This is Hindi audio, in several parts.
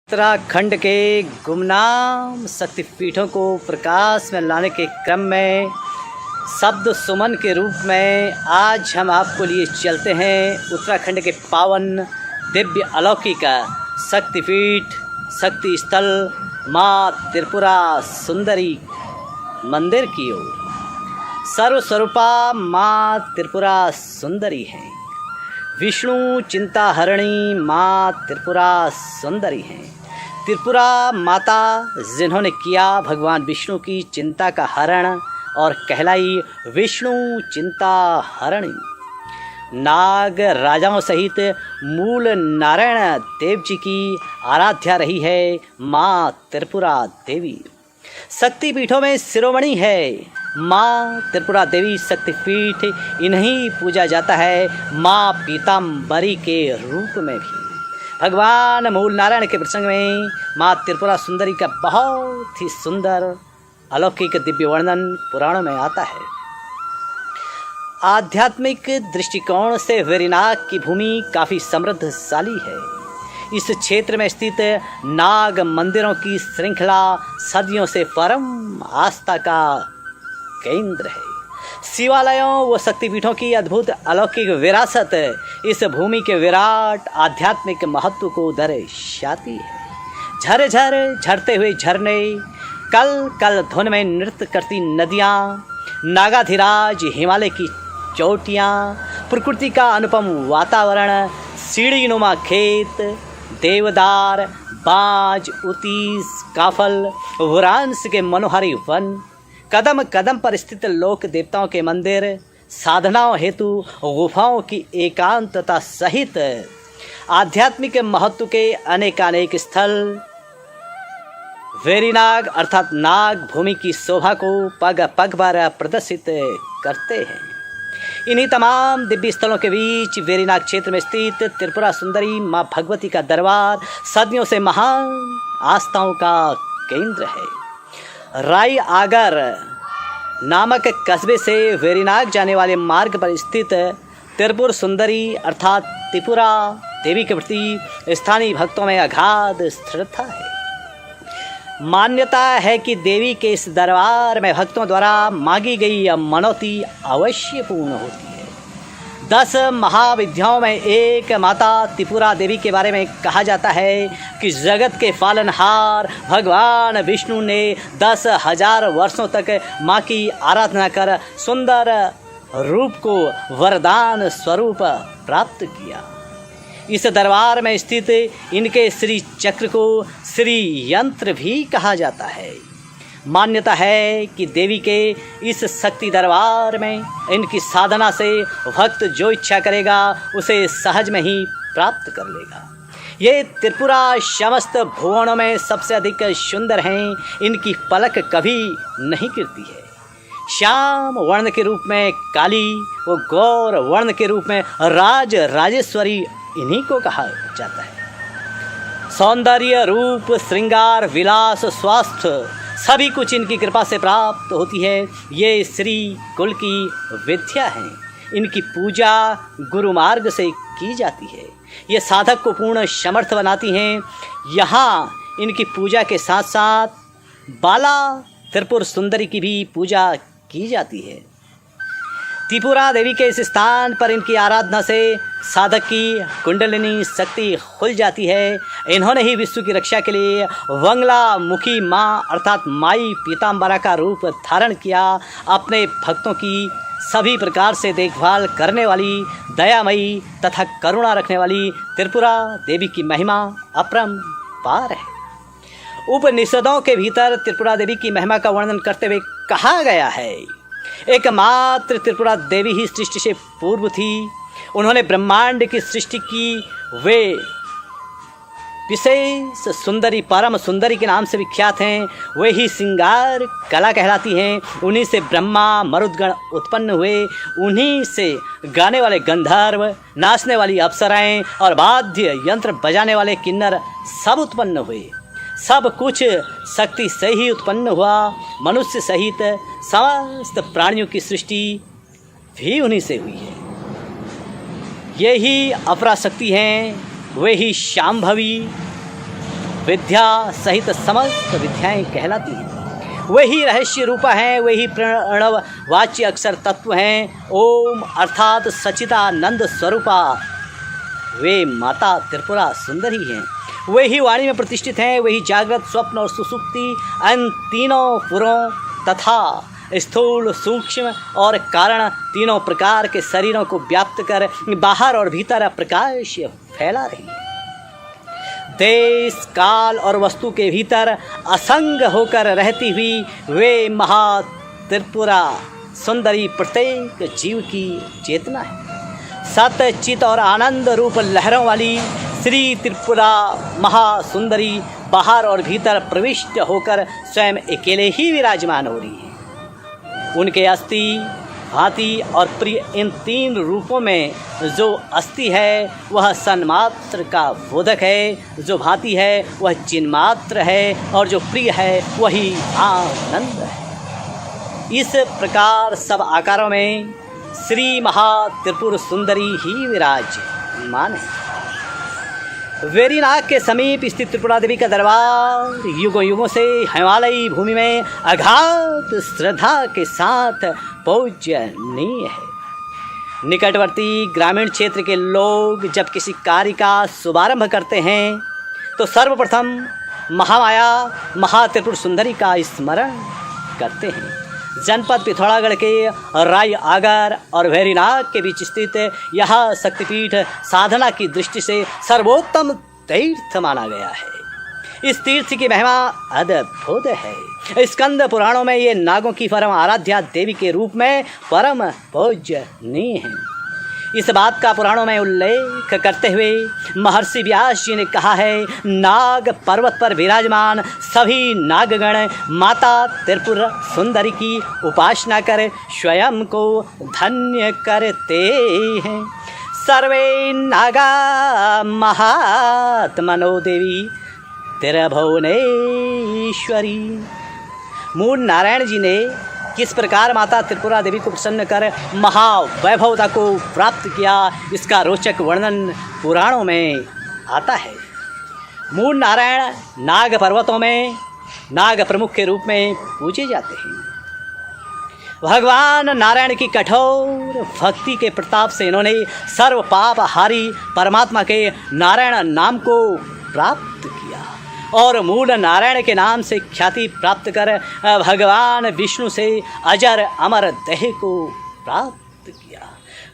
उत्तराखंड के गुमनाम शक्तिपीठों को प्रकाश में लाने के क्रम में शब्द सुमन के रूप में आज हम आपको लिए चलते हैं उत्तराखंड के पावन दिव्य अलौकिक शक्तिपीठ शक्ति स्थल माँ त्रिपुरा सुंदरी मंदिर की ओर। सर्वस्वरूपा माँ त्रिपुरा सुंदरी है, विष्णु चिंता हरणी माँ त्रिपुरा सुंदरी हैं। त्रिपुरा माता जिन्होंने किया भगवान विष्णु की चिंता का हरण और कहलाई विष्णु चिंता हरणी। नाग राजाओं सहित मूल नारायण देव जी की आराध्या रही है माँ त्रिपुरा देवी। शक्तिपीठों में शिरोमणि है माँ त्रिपुरा देवी शक्तिपीठ। इन्हीं पूजा जाता है माँ पीताम्बरी के रूप में भी। भगवान मूल नारायण के प्रसंग में माँ त्रिपुरा सुंदरी का बहुत ही सुंदर अलौकिक दिव्य वर्णन पुराणों में आता है। आध्यात्मिक दृष्टिकोण से वेरीनाग की भूमि काफ़ी समृद्धशाली है। इस क्षेत्र में स्थित नाग मंदिरों की श्रृंखला सदियों से परम आस्था का केंद्र है। शिवालयों व शक्तिपीठों की अद्भुत अलौकिक विरासत इस भूमि के विराट आध्यात्मिक महत्व को दर्शाती है। झरझर झरते हुए झरने, कल कल धुन में नृत्य करती नदियाँ, नागाधिराज हिमालय की चोटियाँ, प्रकृति का अनुपम वातावरण, सीढ़ीनुमा खेत, देवदार, बाज, उतीस, काफल, वरांस के मनोहारी वन, कदम कदम पर स्थित लोक देवताओं के मंदिर, साधनाओं हेतु गुफाओं की एकांतता सहित आध्यात्मिक महत्व के अनेकानेक स्थल वेरीनाग अर्थात नाग भूमि की शोभा को पग पग पर प्रदर्शित करते हैं। इन्हीं तमाम दिव्य स्थलों के बीच वेरीनाग क्षेत्र में स्थित त्रिपुरा सुंदरी माँ भगवती का दरबार सदियों से महान आस्थाओं का केंद्र है। राई आगर नामक कस्बे से वेरीनाग जाने वाले मार्ग पर स्थित त्रिपुर सुंदरी अर्थात त्रिपुरा देवी के प्रति स्थानीय भक्तों में अगाध श्रद्धा है। मान्यता है कि देवी के इस दरबार में भक्तों द्वारा मांगी गई मनौती अवश्य पूर्ण होती है। 10 महाविद्याओं में एक माता त्रिपुरा देवी के बारे में कहा जाता है कि जगत के पालनहार भगवान विष्णु ने 10,000 वर्षों तक माँ की आराधना कर सुंदर रूप को वरदान स्वरूप प्राप्त किया। इस दरबार में स्थित इनके श्री चक्र को श्री यंत्र भी कहा जाता है। मान्यता है कि देवी के इस शक्ति दरबार में इनकी साधना से भक्त जो इच्छा करेगा उसे सहज में ही प्राप्त कर लेगा। ये त्रिपुरा समस्त भुवनों में सबसे अधिक सुंदर हैं। इनकी पलक कभी नहीं गिरती है। श्याम वर्ण के रूप में काली व गौर वर्ण के रूप में राज राजेश्वरी इन्हीं को कहा जाता है। सौंदर्य रूप श्रृंगार विलास स्वास्थ्य सभी कुछ इनकी कृपा से प्राप्त होती है। ये श्री कुल की विद्या हैं। इनकी पूजा गुरु मार्ग से की जाती है। ये साधक को पूर्ण समर्थ बनाती हैं। यहाँ इनकी पूजा के साथ साथ बाला त्रिपुर सुंदरी की भी पूजा की जाती है। त्रिपुरा देवी के इस स्थान पर इनकी आराधना से साधक की कुंडलिनी शक्ति खुल जाती है। इन्होंने ही विश्व की रक्षा के लिए वंगला मुखी माँ अर्थात माई पीताम्बरा का रूप धारण किया। अपने भक्तों की सभी प्रकार से देखभाल करने वाली दयामयी तथा करुणा रखने वाली त्रिपुरा देवी की महिमा अपरंपार है। उपनिषदों के भीतर त्रिपुरा देवी की महिमा का वर्णन करते हुए कहा गया है, एकमात्र त्रिपुरा देवी ही सृष्टि से पूर्व थी। उन्होंने ब्रह्मांड की सृष्टि की। वे विशेष सुंदरी परम सुंदरी के नाम से विख्यात हैं। वे ही श्रृंगार कला कहलाती हैं। उन्हीं से ब्रह्मा मरुदगण उत्पन्न हुए। उन्हीं से गाने वाले गंधर्व, नाचने वाली अप्सराएं और वाद्य यंत्र बजाने वाले किन्नर सब उत्पन्न हुए। सब कुछ शक्ति से ही उत्पन्न हुआ। मनुष्य सहित समस्त प्राणियों की सृष्टि भी उन्हीं से हुई है। ये ही अपरा शक्ति हैं। वे ही शांभवी विद्या सहित समस्त विद्याएं कहलाती हैं। वही रहस्य रूपा हैं, वही प्रणववाच्य अक्षर तत्व हैं। ओम अर्थात सच्चिदानंद स्वरूपा वे माता त्रिपुरा सुंदरी हैं। वही वाणी में प्रतिष्ठित हैं, वही जागृत, स्वप्न और सुसुप्ति इन तीनों पुरों तथा स्थूल, सूक्ष्म और कारण तीनों प्रकार के शरीरों को व्याप्त कर बाहर और भीतर प्रकाश फैला रही है। देश, काल और वस्तु के भीतर असंग होकर रहती हुई वे महा त्रिपुरा सुंदरी प्रत्येक जीव की चेतना है। सत्य, चित और आनंद रूप लहरों वाली श्री त्रिपुरा महासुंदरी बाहर और भीतर प्रविष्ट होकर स्वयं अकेले ही विराजमान हो रही है। उनके अस्थि, भांति और प्रिय इन तीन रूपों में जो अस्थि है वह सन्मात्र का बोधक है, जो भांति है वह चिन्मात्र है और जो प्रिय है वही आनंद है। इस प्रकार सब आकारों में श्री महा त्रिपुर सुंदरी ही विराजमान है। वेरीनाग के समीप स्थित त्रिपुरा देवी का दरबार युगों युगों से हिमालयी भूमि में अगाध श्रद्धा के साथ पूजनीय है। निकटवर्ती ग्रामीण क्षेत्र के लोग जब किसी कार्य का शुभारंभ करते हैं तो सर्वप्रथम महामाया महात्रिपुर सुंदरी का स्मरण करते हैं। जनपद पिथौरागढ़ के राय आगर और वेरीनाग के बीच स्थित यह शक्तिपीठ साधना की दृष्टि से सर्वोत्तम तीर्थ माना गया है। इस तीर्थ की महिमा अद्भुत है। स्कंद पुराणों में ये नागों की परम आराध्या देवी के रूप में परम पूजनीय है। इस बात का पुराणों में उल्लेख करते हुए महर्षि व्यास जी ने कहा है, नाग पर्वत पर विराजमान सभी नागगण माता त्रिपुर सुंदरी की उपासना कर स्वयं को धन्य करते हैं। सर्वे नागा महात्मनो देवी त्रिभुवनेश्वरी। मूल नारायण जी ने किस प्रकार माता त्रिपुरा देवी को प्रसन्न कर महावैभवता को प्राप्त किया, इसका रोचक वर्णन पुराणों में आता है। मूल नारायण नाग पर्वतों में नाग प्रमुख के रूप में पूजे जाते हैं। भगवान नारायण की कठोर भक्ति के प्रताप से इन्होंने सर्व पाप हारी परमात्मा के नारायण नाम को प्राप्त किया और मूल नारायण के नाम से ख्याति प्राप्त कर भगवान विष्णु से अजर अमर देह को प्राप्त किया।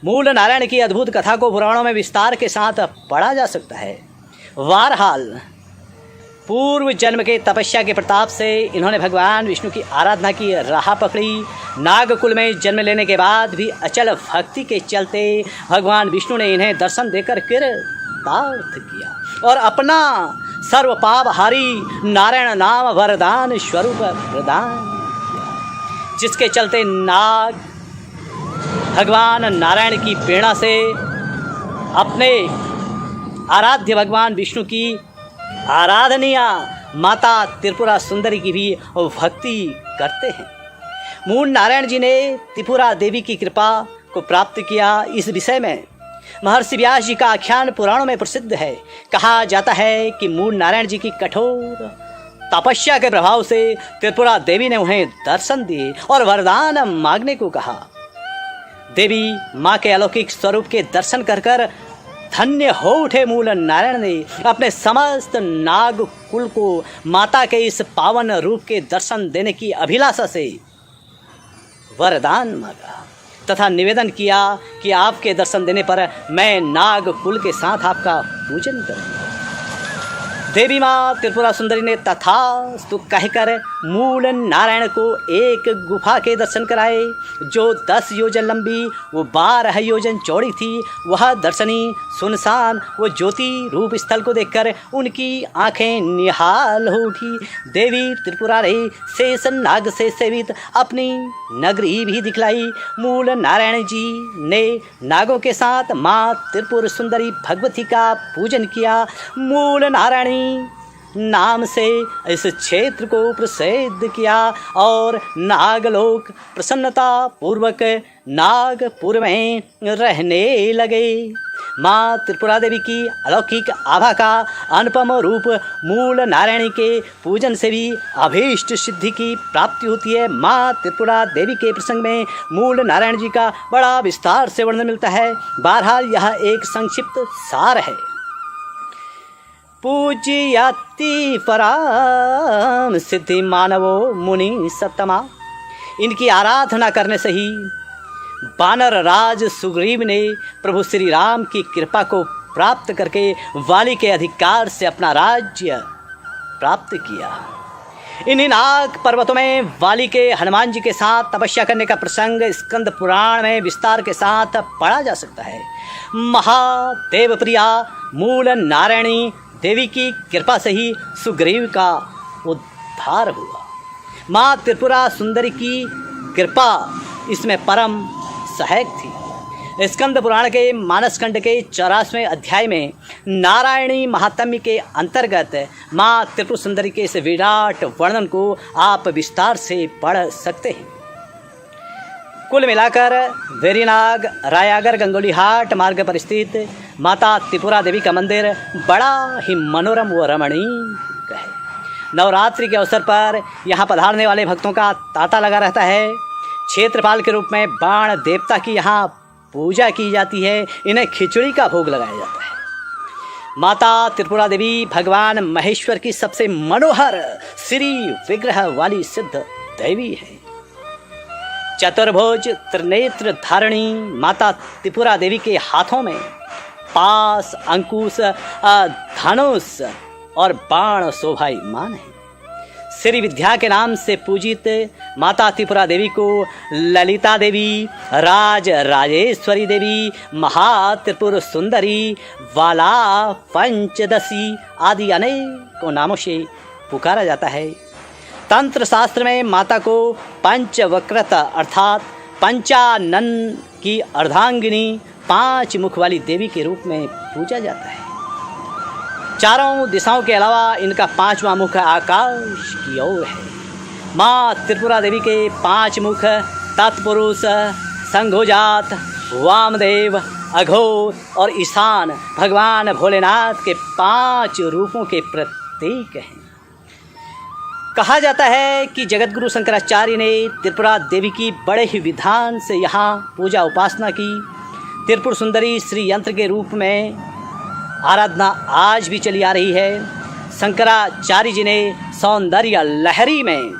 मूल नारायण की अद्भुत कथा को पुराणों में विस्तार के साथ पढ़ा जा सकता है। बहरहाल पूर्व जन्म के तपस्या के प्रताप से इन्होंने भगवान विष्णु की आराधना की राह पकड़ी। नागकुल में जन्म लेने के बाद भी अचल भक्ति के चलते भगवान विष्णु ने इन्हें दर्शन देकर कृतार्थ किया और अपना सर्व पाप हारी नारायण नाम वरदान स्वरूप प्रदान किया, जिसके चलते नाग भगवान नारायण की प्रेरणा से अपने आराध्य भगवान विष्णु की आराधनीय माता त्रिपुरा सुंदरी की भी भक्ति करते हैं। मूल नारायण जी ने त्रिपुरा देवी की कृपा को प्राप्त किया। इस विषय में महर्षि व्यास जी का आख्यान पुराणों में प्रसिद्ध है। कहा जाता है कि मूल नारायण जी की कठोर तपस्या के प्रभाव से त्रिपुरा देवी ने उन्हें दर्शन दिए और वरदान मांगने को कहा। देवी माँ के अलौकिक स्वरूप के दर्शन कर कर धन्य हो उठे मूल नारायण ने अपने समस्त नाग कुल को माता के इस पावन रूप के दर्शन देने की अभिलाषा से वरदान मांगा तथा निवेदन किया कि आपके दर्शन देने पर मैं नाग कुल के साथ आपका पूजन करूँगा। देवी माँ त्रिपुरा सुंदरी ने तथास्तु कहकर मूल नारायण को एक गुफा के दर्शन कराए जो 10 योजन लंबी वो 12 योजन चौड़ी थी। वह दर्शनी सुनसान वो ज्योति रूप स्थल को देखकर उनकी आंखें निहाल हो उठी। देवी त्रिपुरा ने शेष नाग से सेवित अपनी नगरी भी दिखलाई। मूल नारायण जी ने नागों के साथ माँ त्रिपुर सुंदरी भगवती का पूजन किया। मूल नारायणी नाम से इस क्षेत्र को प्रसिद्ध किया और नागलोक प्रसन्नता पूर्वक नागपुर में रहने लगे। माँ त्रिपुरा देवी की अलौकिक आभा का अनुपम रूप मूल नारायणी के पूजन से भी अभीष्ट सिद्धि की प्राप्ति होती है। माँ त्रिपुरा देवी के प्रसंग में मूल नारायण जी का बड़ा विस्तार से वर्णन मिलता है। बहरहाल यह एक संक्षिप्त सार है। पूज्यति पराम सिद्धि मानवो मुनि सत्तमा। इनकी आराधना करने से ही वानर राज सुग्रीव ने प्रभु श्री राम की कृपा को प्राप्त करके वाली के अधिकार से अपना राज्य प्राप्त किया। इन्हीं नाग पर्वतों में वाली के हनुमान जी के साथ तपस्या करने का प्रसंग स्कंद पुराण में विस्तार के साथ पढ़ा जा सकता है। महादेव प्रिया मूल नारायणी देवी की कृपा से ही सुग्रीव का उद्धार हुआ। माँ त्रिपुरा सुंदरी की कृपा इसमें परम सहायक थी। स्कंद पुराण के मानसखंड के 84वें अध्याय में नारायणी महात्म्य के अंतर्गत माँ त्रिपुर सुंदरी के इस विराट वर्णन को आप विस्तार से पढ़ सकते हैं। कुल मिलाकर वेरीनाग रायागर गंगोली हाट मार्ग पर स्थित माता त्रिपुरा देवी का मंदिर बड़ा ही मनोरम व रमणीक है। नवरात्रि के अवसर पर यहाँ पधारने वाले भक्तों का तांता लगा रहता है। क्षेत्रपाल के रूप में बाण देवता की यहाँ पूजा की जाती है। इन्हें खिचड़ी का भोग लगाया जाता है। माता त्रिपुरा देवी भगवान महेश्वर की सबसे मनोहर श्री विग्रह वाली सिद्ध देवी है। चतुर्भुज त्रिनेत्र धारणी माता त्रिपुरा देवी के हाथों में पास, अंकुश, धनुष और बाण शोभायमान है। श्री विद्या के नाम से पूजित माता त्रिपुरा देवी को ललिता देवी, राज राजेश्वरी देवी, महात्रिपुर सुंदरी, वाला पंचदशी आदि अनेकों नामों से पुकारा जाता है। तंत्र शास्त्र में माता को पंचवक्रत अर्थात पंचानन की अर्धांगिनी 5 मुख वाली देवी के रूप में पूजा जाता है। चारों दिशाओं के अलावा इनका 5वां मुख आकाश की ओर है। माँ त्रिपुरा देवी के 5 मुख तत्पुरुष, संघोजात, वामदेव, अघोर और ईशान भगवान भोलेनाथ के 5 रूपों के प्रतीक हैं। कहा जाता है कि जगतगुरु शंकराचार्य ने त्रिपुरा देवी की बड़े ही विधान से यहाँ पूजा उपासना की। त्रिपुर सुंदरी श्री यंत्र के रूप में आराधना आज भी चली आ रही है। शंकराचार्य जी ने सौंदर्य लहरी में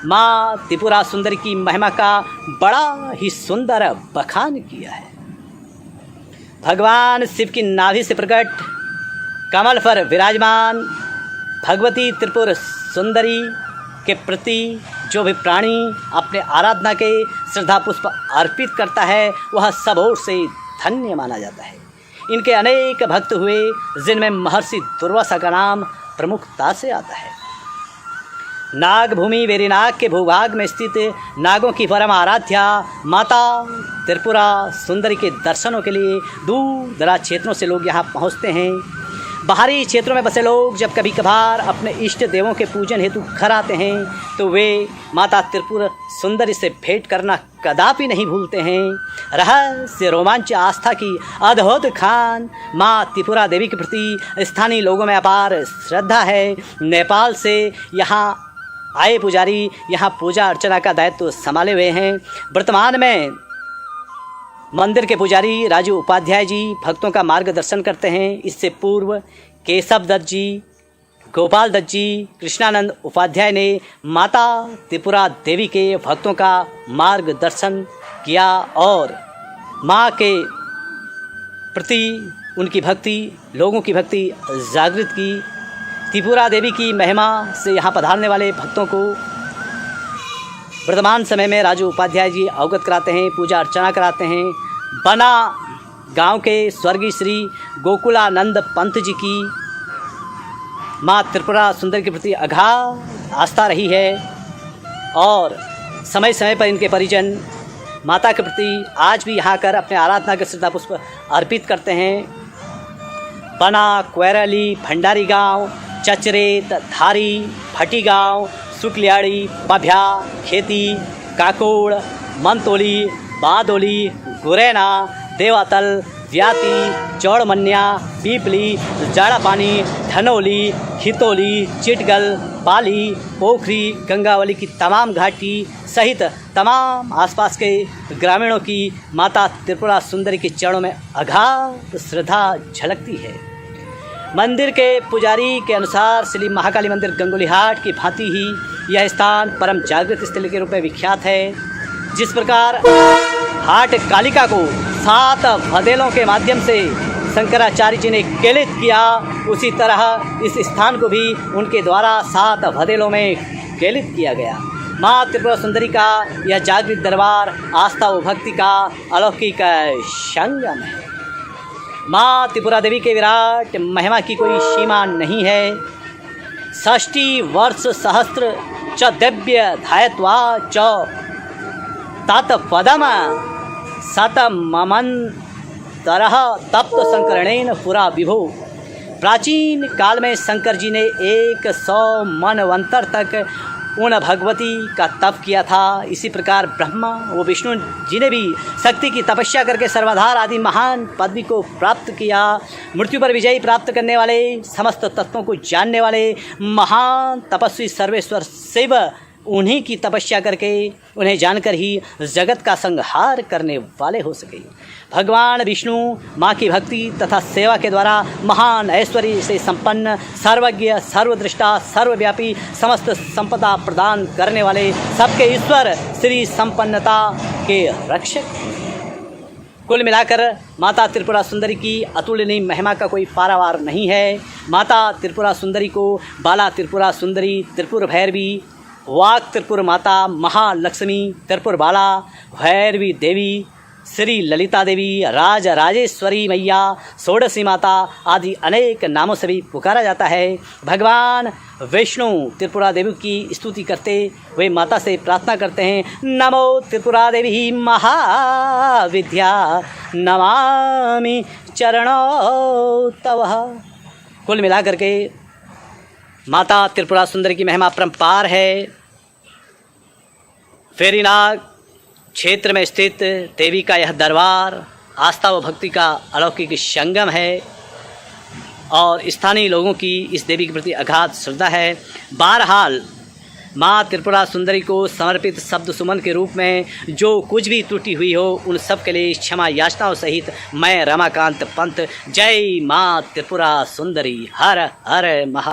माँ त्रिपुरा सुंदरी की महिमा का बड़ा ही सुंदर बखान किया है। भगवान शिव की नाभि से प्रकट कमल पर विराजमान भगवती त्रिपुर सुंदरी के प्रति जो भी प्राणी अपने आराधना के श्रद्धा पुष्प अर्पित करता है वह सब ओर से धन्य माना जाता है। इनके अनेक भक्त हुए जिनमें महर्षि दुर्वासा का नाम प्रमुखता से आता है। नागभूमि वेरीनाग के भूभाग में स्थित नागों की परम आराध्या माता त्रिपुरा सुंदरी के दर्शनों के लिए दूर दराज क्षेत्रों से लोग यहाँ पहुँचते हैं। बाहरी क्षेत्रों में बसे लोग जब कभी कभार अपने इष्ट देवों के पूजन हेतु घर आते हैं तो वे माता त्रिपुर सुंदरी से भेंट करना कदापि नहीं भूलते हैं। रहस्य रोमांच आस्था की अद्भुत खान माँ त्रिपुरा देवी के प्रति स्थानीय लोगों में अपार श्रद्धा है। नेपाल से यहाँ आए पुजारी यहाँ पूजा अर्चना का दायित्व संभाले हुए हैं। वर्तमान में मंदिर के पुजारी राजू उपाध्याय जी भक्तों का मार्गदर्शन करते हैं। इससे पूर्व केशव दत्त जी, गोपाल दत्त जी, कृष्णानंद उपाध्याय ने माता त्रिपुरा देवी के भक्तों का मार्गदर्शन किया और माँ के प्रति उनकी भक्ति, लोगों की भक्ति जागृत की। त्रिपुरा देवी की महिमा से यहाँ पधारने वाले भक्तों को वर्तमान समय में राजू उपाध्याय जी अवगत कराते हैं, पूजा अर्चना कराते हैं। बना गांव के स्वर्गीय श्री गोकुलानंद पंत जी की माँ त्रिपुरा सुंदरी के प्रति अगाध आस्था रही है और समय समय पर इनके परिजन माता के प्रति आज भी यहाँ कर अपने आराधना के श्रद्धा पुष्प अर्पित करते हैं। बना, क्वेरली, भंडारी गांव, चचरेत, धारी, भटी गांव, सुकलियाड़ी, पभ्या, खेती, काकोड़, मंतोली, बादोली, गुरैना, देवातल, व्याती, चौड़मन्या, पीपली, जाड़ापानी, धनौली, खितौली, चिटगल, पाली, पोखरी, गंगावली की तमाम घाटी सहित तमाम आसपास के ग्रामीणों की माता त्रिपुरा सुंदरी के चरणों में अगाध श्रद्धा झलकती है। मंदिर के पुजारी के अनुसार श्री महाकाली मंदिर गंगोलीहाट की भांति ही यह स्थान परम जागृत स्थल के रूप में विख्यात है। जिस प्रकार हाट कालिका को 7 भदेलों के माध्यम से शंकराचार्य जी ने केलित किया, उसी तरह इस स्थान को भी उनके द्वारा 7 भदेलों में केलित किया गया। माँ त्रिपुरा सुंदरी का यह जागृत दरबार आस्था व भक्ति का अलौकिक संगम है। माँ त्रिपुरा देवी के विराट महिमा की कोई सीमा नहीं है। 60 वर्ष सहस्त्र च दिव्य धायत्वा च तत्पदम शतममन तरह तप्त शंकरणेन पुरा विभो। प्राचीन काल में शंकर जी ने 100 मनवंतर तक उन भगवती का तप किया था। इसी प्रकार ब्रह्मा व विष्णु जी ने भी शक्ति की तपस्या करके सर्वाधार आदि महान पदवी को प्राप्त किया। मृत्यु पर विजय प्राप्त करने वाले, समस्त तत्वों को जानने वाले महान तपस्वी सर्वेश्वर शिव उन्हीं की तपस्या करके, उन्हें जानकर ही जगत का संहार करने वाले हो सके। भगवान विष्णु माँ की भक्ति तथा सेवा के द्वारा महान ऐश्वर्य से संपन्न, सर्वज्ञ, सर्वदृष्टा, सर्वव्यापी, समस्त संपदा प्रदान करने वाले, सबके ईश्वर, श्री संपन्नता के रक्षक। कुल मिलाकर माता त्रिपुरा सुंदरी की अतुलनीय महिमा का कोई पारावार नहीं है। माता त्रिपुरा सुंदरी को बाला त्रिपुरा सुंदरी, त्रिपुर भैरवी, वाक त्रिपुर माता, महालक्ष्मी, त्रिपुर बाला, भैरवी देवी, श्री ललिता देवी, राज राजेश्वरी मैया, षोडशी माता आदि अनेक नामों से भी पुकारा जाता है। भगवान विष्णु त्रिपुरा देवी की स्तुति करते हुए माता से प्रार्थना करते हैं, नमो त्रिपुरा देवी महाविद्या नमामि चरणों तव। कुल मिलाकर के माता त्रिपुरा सुंदरी की महिमा परम्पार है। वेरीनाग क्षेत्र में स्थित देवी का यह दरबार आस्था व भक्ति का अलौकिक संगम है और स्थानीय लोगों की इस देवी के प्रति अगाध श्रद्धा है। बहरहाल माँ त्रिपुरा सुंदरी को समर्पित शब्द सुमन के रूप में जो कुछ भी त्रुटि हुई हो, उन सब के लिए क्षमा याचनाओं सहित मैं रमाकांत पंत जय माँ त्रिपुरा सुंदरी। हर हर महा